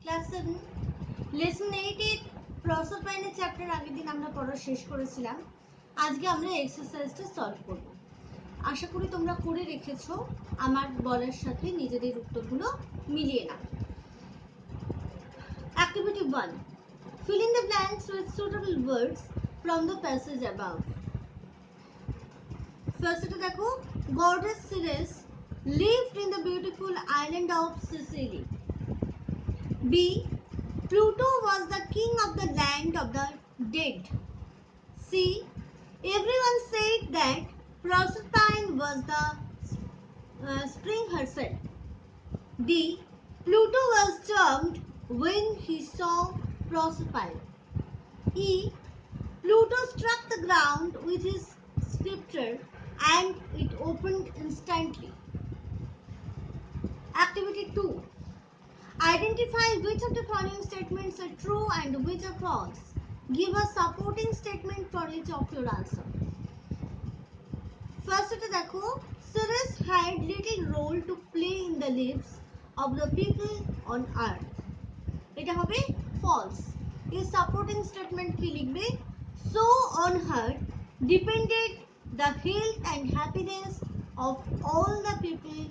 Class 7 lesson 8 এর প্রসোপাইনের chapter আগের দিন আমরা পড়া শেষ করেছিলাম। আজকে আমরা এক্সারসাইজটা সলভ করব। আশা করি তোমরা করে রেখেছো, আমার বলার সাথে নিজেদের উত্তরগুলো মিলিয়ে নাও। Activity 1, fill in the blanks with suitable words from the passage above. First এটা দেখো, goddess Ceres lived in the beautiful island of Sicily. B, Pluto was the king of the land of the dead. C, everyone said that Proserpine was the spring herself. D, Pluto was charmed when he saw Proserpine. E, Pluto struck the ground with his scepter and it opened instantly. Activity 2, identify which of the following statements are true and which are false. Give a supporting statement for each of your answer. First এটা দেখো, Ceres had little role to play in the lives of the people on earth. এটা হবে false. এর supporting statement কি লিখবে? So on her depended the health and happiness of all the people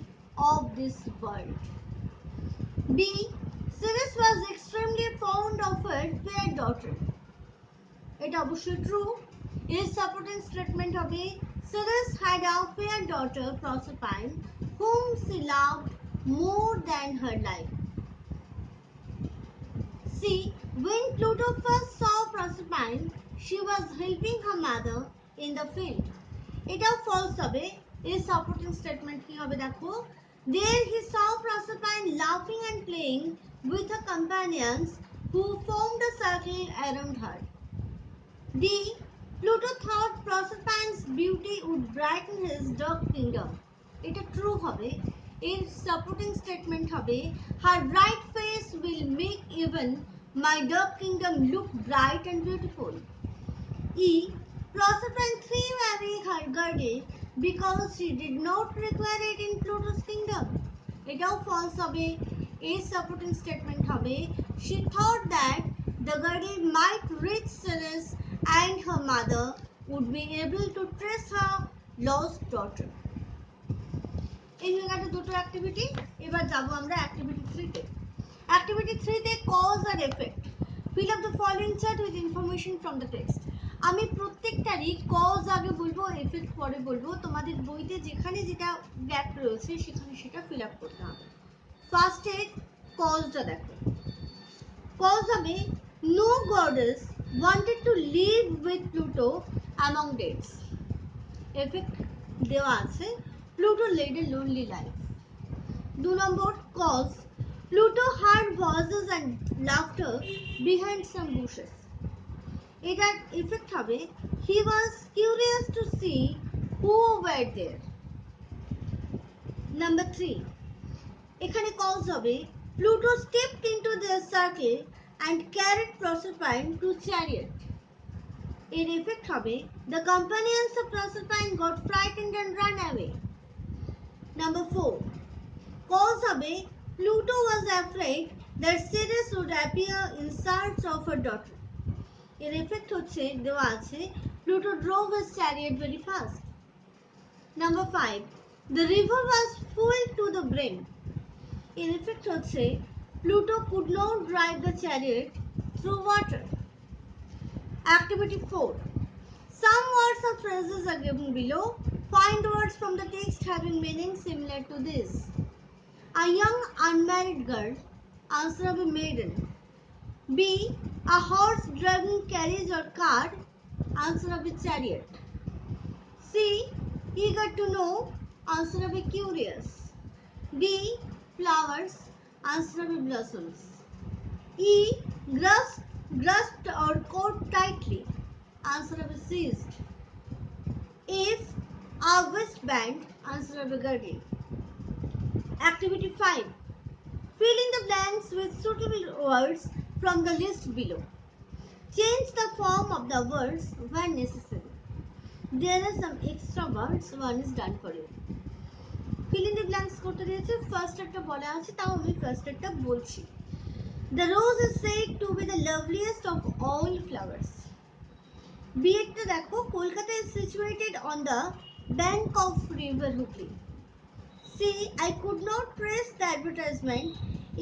of this world. B, Ceres was extremely fond of her fair daughter. এটা অবশ্যই true. এর supporting statement হবে Ceres had a fair daughter Proserpine whom she loved more than her life. C, when Pluto first saw Proserpine she was helping her mother in the field. এটাও false হবে। এর supporting statement কি হবে দেখো, there he saw Proserpine laughing and playing with her companions who formed a circle around her. D, Pluto thought Proserpine's beauty would brighten his dark kingdom. এটা true হবে। এর supporting statement হবে her bright face will make even my dark kingdom look bright and beautiful. E, Proserpine threw away her girdle because she did not require it in Pluto's kingdom. এটাও false হবে। এর supporting statement হবে she thought that the girdle might reach Ceres and her mother would be able to trace her lost daughter. এই হয়ে গেল দুটো activity. এবার যাব আমরা অ্যাক্টিভিটি 3 তে। অ্যাক্টিভিটি 3 তে কজ আর effect. Fill up the following chart with information from the text. আমি প্রত্যেকটারই কজ আগে বলবো, এফেক্ট পরে বলবো। তোমাদের বইতে যেখানে যেটা গ্যাপ রয়েছে সেখানে সেটা ফিল আপ করতে হবে। ফার্স্টে কজটা দেখো, কজ হবে no goddess wanted to live with Pluto among deads. Effect দেওয়া আছে Pluto led a lonely life. 2 নম্বর cause, Pluto heard voices and laughter behind some bushes. এটার এফেক্ট হবে he was curious to see who were there. Number 3, এখানে cause হবে Pluto stepped into their circle and carried Proserpine to chariot. এর effect হবে the companions of Proserpine got frightened and ran away. Number 4, cause হবে Pluto was afraid that Ceres would appear in search of her daughter. এর effect হচ্ছে দেওয়া আছে Pluto drove his chariot very fast. Number 5, the river was full to the brim. এর effect হচ্ছে Pluto could not drive the chariot through water. Activity 4, some words or phrases are given below. Find words from the text having meaning similar to this. A young unmarried girl, answer of a maiden. B, a horse dragging carriage or cart, answer of a chariot. C, eager to know, answer of a curious. D, flowers, answer of a blossoms. E, grasped or caught tightly, answer of a seized. F, a waistband, answer of a girdle. Activity 5, fill in the blanks with suitable words from the list below. Change the form of the words when necessary. There are some extra words, one is done for you. Fill in the blanks করতে দিয়েছে, first একটা বলা আছে, তাও আমি first একটা বলছি। The rose is said to be the loveliest of all flowers. B একটা দেখো, Kolkata is situated on the bank of river Hooghly. C, I could not trace the advertisement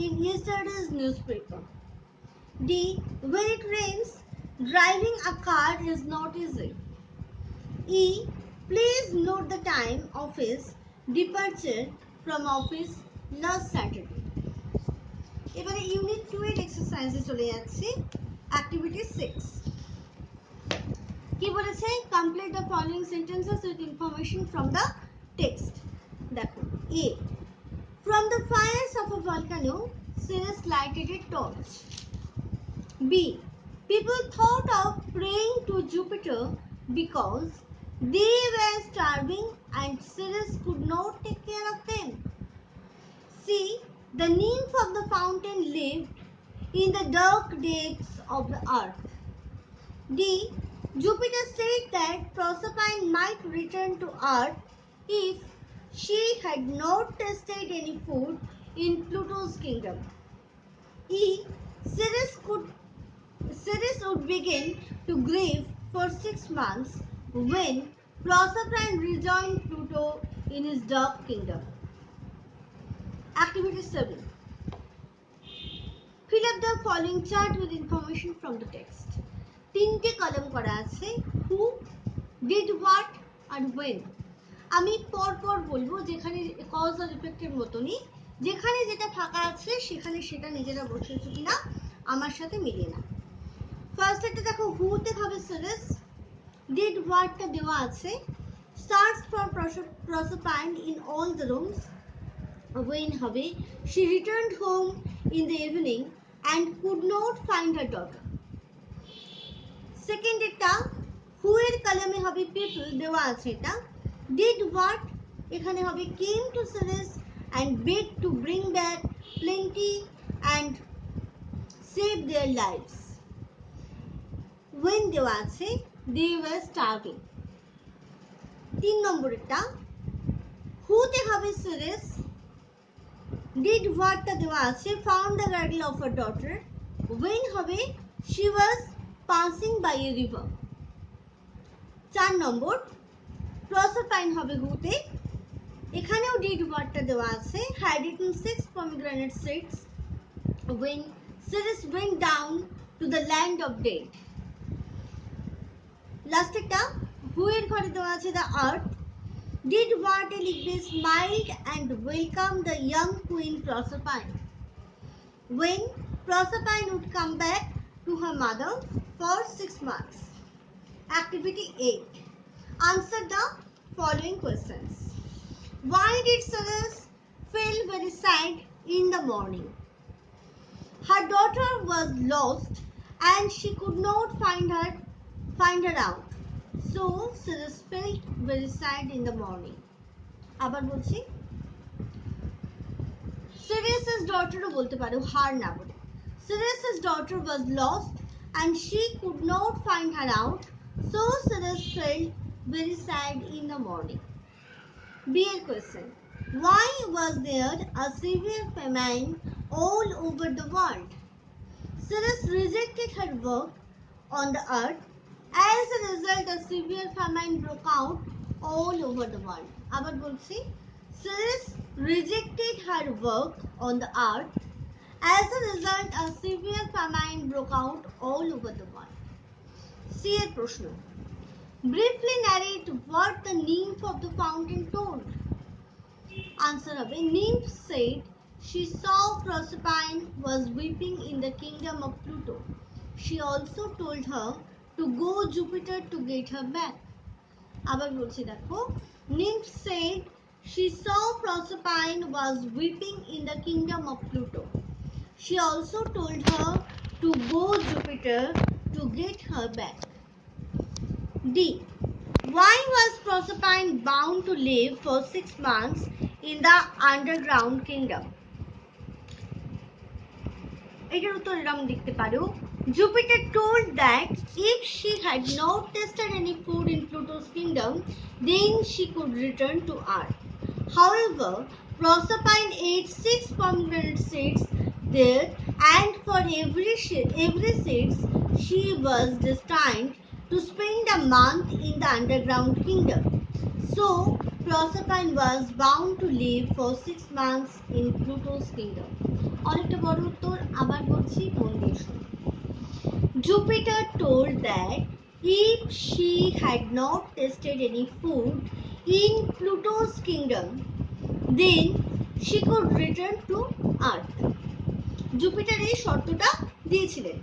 in yesterday's newspaper. D, when it rains, driving a car is not easy. E, please note the time of his departure from office last Saturday. এবারে unit 2 এর এক্সারসাইজে চলে যাচ্ছি। Activity 6 কি বলেছে? Complete the following sentences with information from the text. দেখো, এ, from the fires of a volcano, Ceres lighted a torch. B, people thought of praying to Jupiter because they were starving and Ceres could not take care of them. C, the nymph of the fountain lived in the dark depths of the earth. D, Jupiter said that Proserpine might return to earth if she had not tasted any food in Pluto's kingdom. E, Ceres would begin to grieve for 6 months when Proserpine rejoined Pluto in his dark kingdom. Activity 7. Fill up the following chart with information from the text. 3টে column করা আছে, who, did what R when. আমি পরপর বলবো, যেখানে cause আর ইফেক্টের মতনই, যেখানে যেটা ফাঁকা আছে সেখানে সেটা নিজেরা বসেছো কিনা আমার সাথে মিলিয়ে না। ফার্স্ট একটা দেখো, হুতে হবে Ceres, did whatটা দেওয়া আছে, searched for Proserpine in all the rooms, when হবে she returned home in the evening and could not find her daughter. Second এটা, হু এর কলামে হবে পিপল দেওয়া আছে, এটা did what এখানে হবে came to Ceres and begged to bring back plenty and save their lives. When দেওয়া আছে they were starving. 3 নম্বর এটা, হুতে হবে Ceres, did whatটা দেওয়া আছে found the girdle of her daughter, when হবে she was passing by a river. 4 number, Proserpine হবে হুতে, এখানেও did whatটা দেওয়া আছে had eaten 6 pomegranate seeds when Ceres went down to the land of dead. Last একটা, হু এর ঘরে দেওয়া আছে the earth, did what এ লিখবে smiled and welcomed the young queen Proserpine when Proserpine would come back to her mother for 6 months. Activity 8. Answer the following questions. Why did Ceres feel very sad in the morning? Her daughter was lost and she could not find her out. So Ceres felt very sad in the morning. আবার বলছি, Ceres' daughter বলতে পারো, হার না বলে। Ceres' daughter was lost and she could not find her out, so Ceres felt very sad in the morning. B এর question. Why was there a severe famine all over the world? Ceres rejected her work on the earth. As a result, a severe famine broke out all over the world. আবার বলছি, Ceres rejected her work on the earth. As a result, a severe famine broke out all over the world. C এর প্রশ্ন, briefly narrate what the nymph of the fountain told. Answer হবে, nymph said she saw Proserpine was weeping in the kingdom of Pluto. She also told her to go Jupiter to get her back. আবার বলছি দেখো, nymph said she saw Proserpine was weeping in the kingdom of Pluto. She also told her to go Jupiter to get her back. D. Why was Proserpine bound to live for 6 months in the underground kingdom? এটার উত্তর এরকম লিখতে পারো, Jupiter told that if she had not tasted any food in Pluto's kingdom, then she could return to Earth. However, Proserpine ate 6 pomegranate seeds there and for every six, she was destined to spend a month in the underground kingdom. So, Proserpine was bound to live for 6 months in Pluto's kingdom. অনেকটা বড় উত্তর, আবার বলছি, মন দিয়ে শুনুন। Jupiter told that if she had not tasted any food in Pluto's kingdom, then she could return to Earth. Jupiter এই শর্তটা দিয়েছিলেন।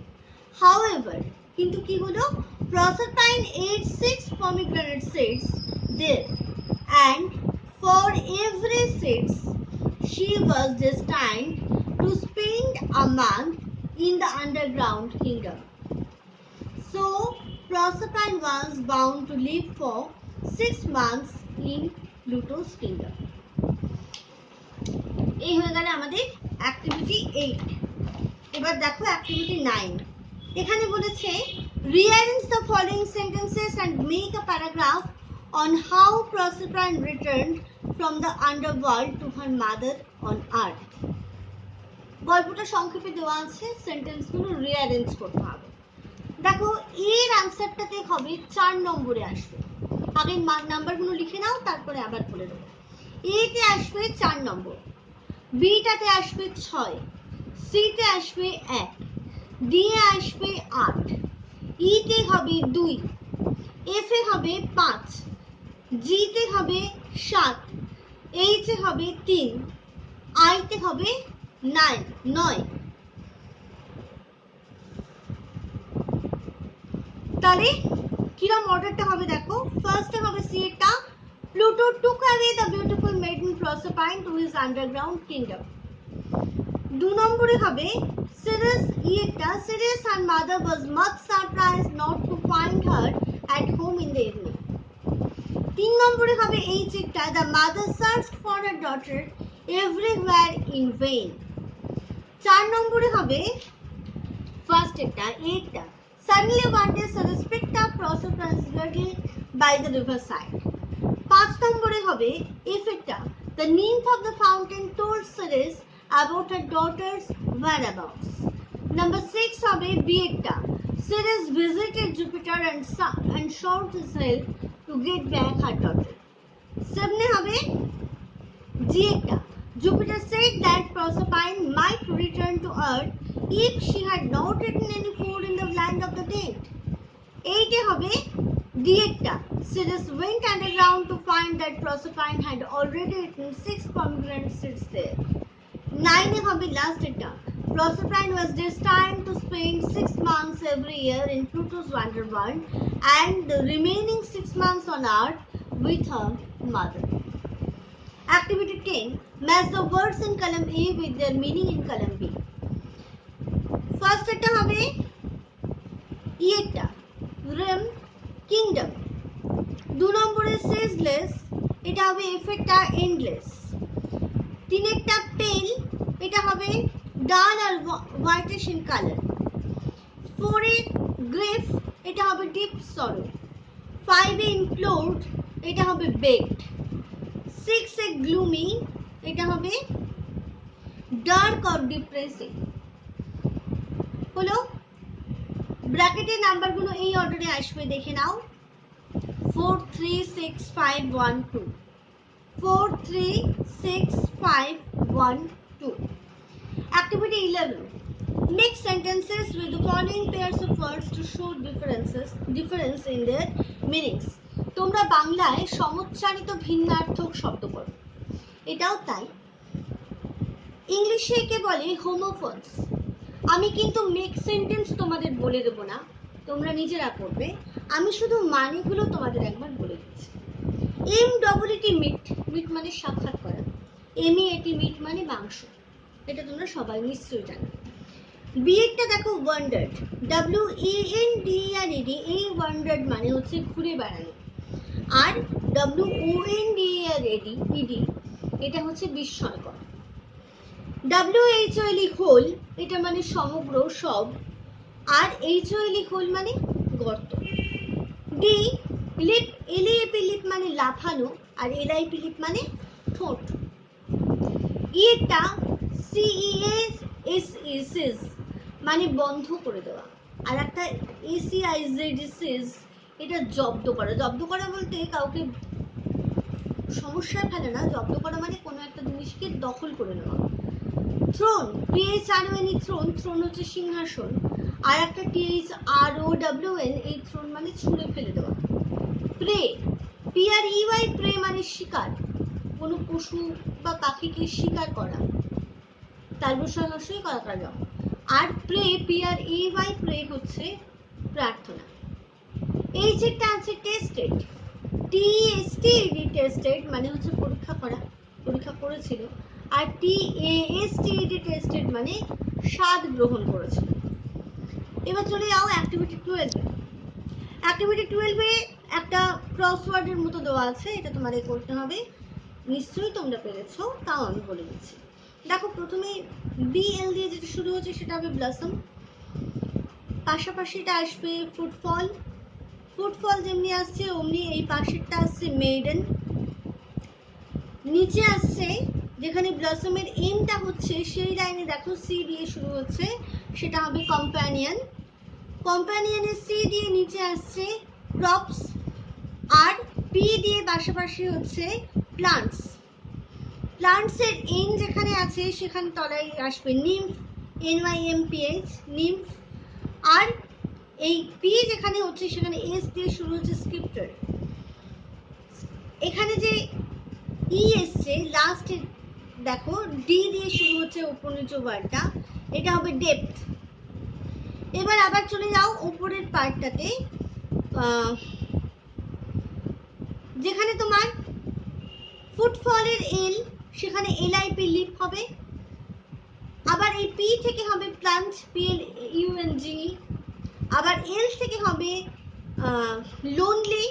However, কিন্তু কি হলো? Proserpine ate 6 pomegranate seeds there, and for every 6, she was destined to spend a month in the underground kingdom. So, Proserpine was bound to live for 6 months in Pluto's kingdom. এই হয়ে গেল আমাদের activity 8। এবার দেখো activity 9। এখানে বলেছে rearrange the following sentences and make a paragraph on how Proserpine returned from the underworld to her mother on Earth. গল্পটা সংক্ষেপে দেওয়া আছে, সেন্টেন্সগুলো রিঅ্যারেঞ্জ করতে হবে। দেখো এর আনসারটাতে হবে 4 নম্বরে আসবে। আগে নাম্বারগুলো লিখে নাও, তারপরে আবার বলে দেবো। এ তে আসবে 4 নম্বর, বি টাতে আসবে 6, সি তে আসবে 1, ডি এ আসবে 8, ই তে হবে 2, এফ এ হবে 5, জি তে হবে 7, এইচ এ হবে 3, আই তে হবে 9। তাহলে কিরম অর্ডারটা হবে দেখো। ফার্স্টে হবে C এরটা, Pluto took away the beautiful maiden Proserpine to his underground kingdom. 2 নম্বরে হবে Ceres এরটা, Ceres her mother was much surprised not to find her at home in the evening. 3 নম্বরে হবে H এরটা, the mother searched for her daughter everywhere in vain. 4 নম্বরে হবে first এরটা, এরটা, suddenly one day Ceres picked up Proserpine's girdle by the riverside. 5 নম্বরে হবে এফেক্টটা, the nymph of the fountain told Ceres about her daughter's whereabouts. Number 6 হবে বিয়েরটা, Ceres visited Jupiter and sought his help to get back her daughter. 7 হবে জিয়েরটা, Jupiter said that Proserpine might return to Earth if she had not eaten any food in the land of the dead. 8 হবে ডিয়েরটা, Ceres went underground to find that Proserpine had already eaten 6 pomegranate seeds there. 9 হবে last এটা, Proserpine was destined to spend 6 months every year in Pluto's wonderworld and the remaining 6 months on Earth with her mother. Activity 10. Match the words in column A with their meaning in column B. First এটা হবে ইয়েটা, realm, kingdom. 2 নম্বরে ceaseless, এটা হবে এফেক্টটা endless. 3 একটা pale, এটা হবে dull আর whitish in colour. 4 a grave, এটা হবে ডিপ সরো। 5 এ ইমপ্লোড, এটা হবে বেকড। 6 এ গ্লুমি, এটা হবে ডার্ক অর ডিপ্রেসিং। হলো ব্র্যাকেটের নাম্বারগুলো এই অর্ডারে আসবে, দেখে নাও। 4 3 6 5 1 2, 4 3 6 5 1 2. Activity 11. Make sentences with the following pairs of words to show difference in their meanings. তোমরা বাংলায় সমুচ্চারিত ভিন্নার্থক শব্দ করো, এটাও তাই। ইংলিশে একে বলে হোমোফোনস। আমি কিন্তু মেক সেন্টেন্স তোমাদের বলে দেবো না, তোমরা নিজেরা করবে। আমি শুধু মানেগুলো তোমাদের একবার বলে দিচ্ছি। MEET, মিট মানে সাক্ষাৎ করা। MEAT মিট মানে মাংস, এটা তোমরা সবাই নিশ্চয়ই জানো। বিয়েরটা দেখো ওয়ান্ডার্ড, WENDERED, এই ওয়ান্ডার্ড মানে হচ্ছে ঘুরে বেড়ানো। আর WONDERED, এটা হচ্ছে বিস্ময়কর। WHOLE, হোল, এটা মানে সমগ্র সব। আর HOLE, হোল মানে গর্ত। ডি লিপ, LAP লিপ মানে লাফানো, আর LIP লিপ মানে ঠোঁট। ইয়েটা CEASE, মানে বন্ধ করে দেওয়া, আর একটা ACIZDCs এটা জব্দ করা। জব্দ করা বলতে কাউকে সমস্যায় ফেলে না, জব্দ করা মানে কোনো একটা জিনিসকে দখল করে নেওয়া। থ্রোন, THRON, থ্রোন, থ্রোন হচ্ছে সিংহাসন, আর একটা THROWN, এই থ্রোন মানে ছুঁড়ে ফেলে দেওয়া। প্রে, PREY, প্রে মানে শিকার, কোনো পশু বা পাখিকে শিকার করা, তার বসে করা যাও। আর প্রে, PREY, প্রে হচ্ছে প্রার্থনা। এই যেটা আছে টেস্টেড, TESTED, টেস্টেড মানে হচ্ছে পরীক্ষা করা, পরীক্ষা করেছিল। আর TASTED, টেস্টেড মানে স্বাদ গ্রহণ করেছিল। এবার চলে যাও অ্যাক্টিভিটি 12। অ্যাক্টিভিটি 12 এ একটা ক্রসওয়ার্ডের মতো দেওয়া আছে, এটা তোমাদের করতে হবে। নিশ্চয়ই তোমরা পেরেছো, তাও আমি বলে দিচ্ছি। দেখো প্রথমে BL দিয়ে যেটা শুরু হচ্ছে সেটা হবে ব্লসম, পাশাপাশি এটা আসবে ফুটফল, ফুটফল যেমনি আসছে অমনি এই পাশেরটা আসছে মেইডেন, নিচে আসছে যেখানে ব্লসমের এন্ডটা হচ্ছে সেই লাইনে দেখো C দিয়ে শুরু হচ্ছে, সেটা হবে কম্প্যানিয়ন, কম্প্যানিয়নের C দিয়ে নিচে আসছে ক্রপস, আর P দিয়ে পাশাপাশি হচ্ছে প্লান্টস, প্লান্টসের এন যেখানে আছে সেখানে তলায় আসবে নিম্ফ, NYMPH, নিম্ফ, আর এই P যেখানে হচ্ছে সেখানে S দিয়ে শুরু হচ্ছে স্ক্রিপ্টার। এখানে যে ই এসছে লাস্টে দেখো D দিয়ে শুরু হচ্ছে উপর নিচু ওয়ার্ডটা, এটা হবে ডেপথ। এবার আবার চলে যাও উপরের পার্টটাতে, যেখানে তোমার ফুটফলের L সেখানে LIP লিপ হবে, আবার এই P থেকে হবে প্লান্ট, PLUNG, আবার L থেকে হবে লোনলি,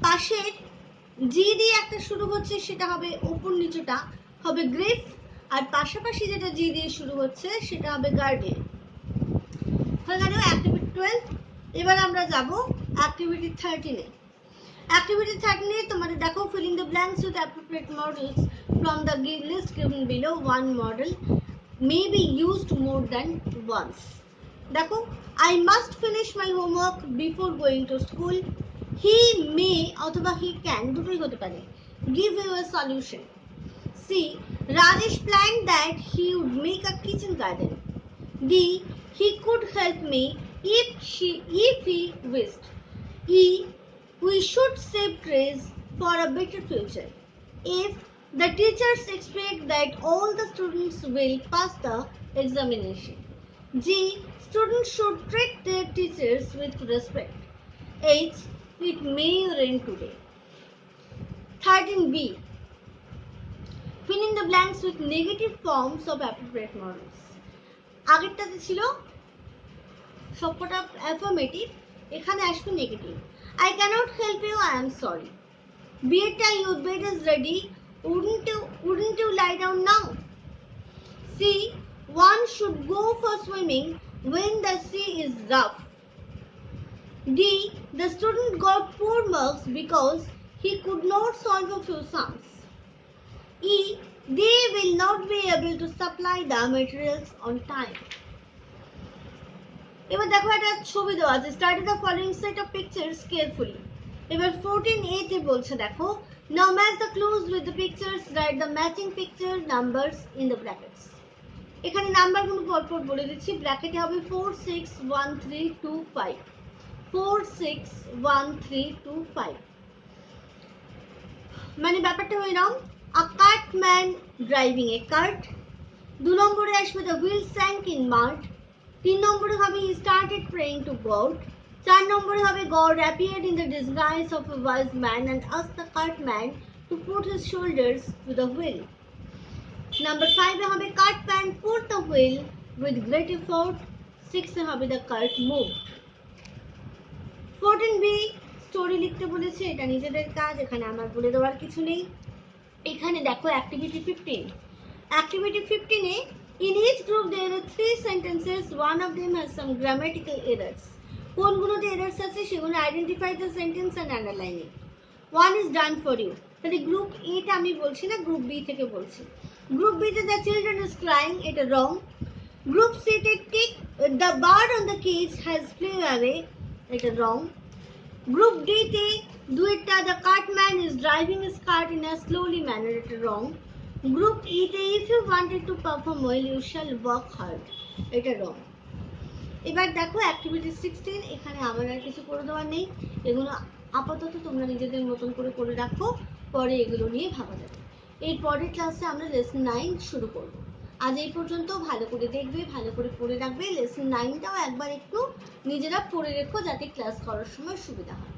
পাশের G দিয়ে একটা শুরু হচ্ছে সেটা হবে উপর নিচুটা হবে গ্রিফ, আর পাশাপাশি যেটা G দিয়ে শুরু হচ্ছে সেটা হবে গার্ডিয়ান। হয়ে গেল অ্যাক্টিভিটি 12। এবার আমরা যাব অ্যাক্টিভিটি 13 এ। অ্যাক্টিভিটি 13 এ তোমাদের দেখো filling the blanks with appropriate modals from the list given below. One model may be used more than once. দেখো, I must finish my homework before going to school. He may অথবা he can দুটোই হতে পারে give you a solution. C. Rajesh planned that he would make a kitchen garden. D. He could help me if he wished. E. We should save trees for a better future. If the teachers expect that all the students will pass the examination. G. Students should treat their teachers with respect. H. It may rain today. 13B. Fill in the blanks with negative forms of appropriate models. আগেরটাতে ছিল সবকটা affirmative, এখানে আসবে negative. I cannot help you, I am sorry. Beta, your bed is ready. Wouldn't you lie down now? C. One should go for swimming when the sea is rough. D. The student got poor marks because he could not solve a few sums. E. They will not be able to supply the materials on time. এবার দেখো একটা ছবি দেওয়া আছে, study the following set of pictures carefully. এবার 14A তে বলছে দেখো, now match the clues with the pictures, write the matching picture numbers in the brackets. এখানে নাম্বারগুলো পরপর বলে দিচ্ছি, ব্র্যাকেটে হবে 4 6 1 3 2 5, 4 6 1 3 2 5, মানে ব্যাপারটা হইলাম a cart man driving a cart। 2 নম্বরে আসবে the wheel sank in mud। 3 নম্বরে হবে he started praying to God। 4 নম্বরে হবে God appeared in the disguise of a wise man and asked the cartman to put his shoulders to the wheel। Number 5 এ হবে cartman put the wheel with great effort। 6 এ হবে the cart moved। 14B story লিখতে বলেছে, এটা নিজেদের কাজ, এখানে আমার বলে দেওয়ার কিছু নেই। এখানে দেখো activity 15। Activity 15 A in each group there are 3 sentences, one of them has some grammatical errors. কোনগুলোতে এরার্স আছে সেগুলো identify the sentence and underline it. One is done for you. তাহলে গ্রুপ এ টা আমি বলছি না, গ্রুপ বি থেকে বলছি। গ্রুপ বি তে দ্য চিলড্রেন ইজ ক্রাইং, এটা wrong. Group stated tick, the bird on the cage has flew away, এটা wrong. Group D তে দুইটা the cartman is driving his cart in a slowly manner, এটা wrong. Group E তে if you wanted to perform well you shall work hard, এটা wrong. এবার দেখো activity 16, এখানে আমার আর কিছু করে দেওয়ার নেই, এগুলো আপাতত তোমরা নিজেদের মতন করে রাখো, পরে এগুলো নিয়ে ভাবা যাবে। এর পরের ক্লাসে আমরা লেসন 9 শুরু করব। আজ এই পর্যন্ত ভালো করে দেখবে, ভালো করে পড়ে রাখবে, লেসন 9টাও একবার একটু নিজেরা পড়ে রেখো যাতে ক্লাস করার সময় সুবিধা হয়।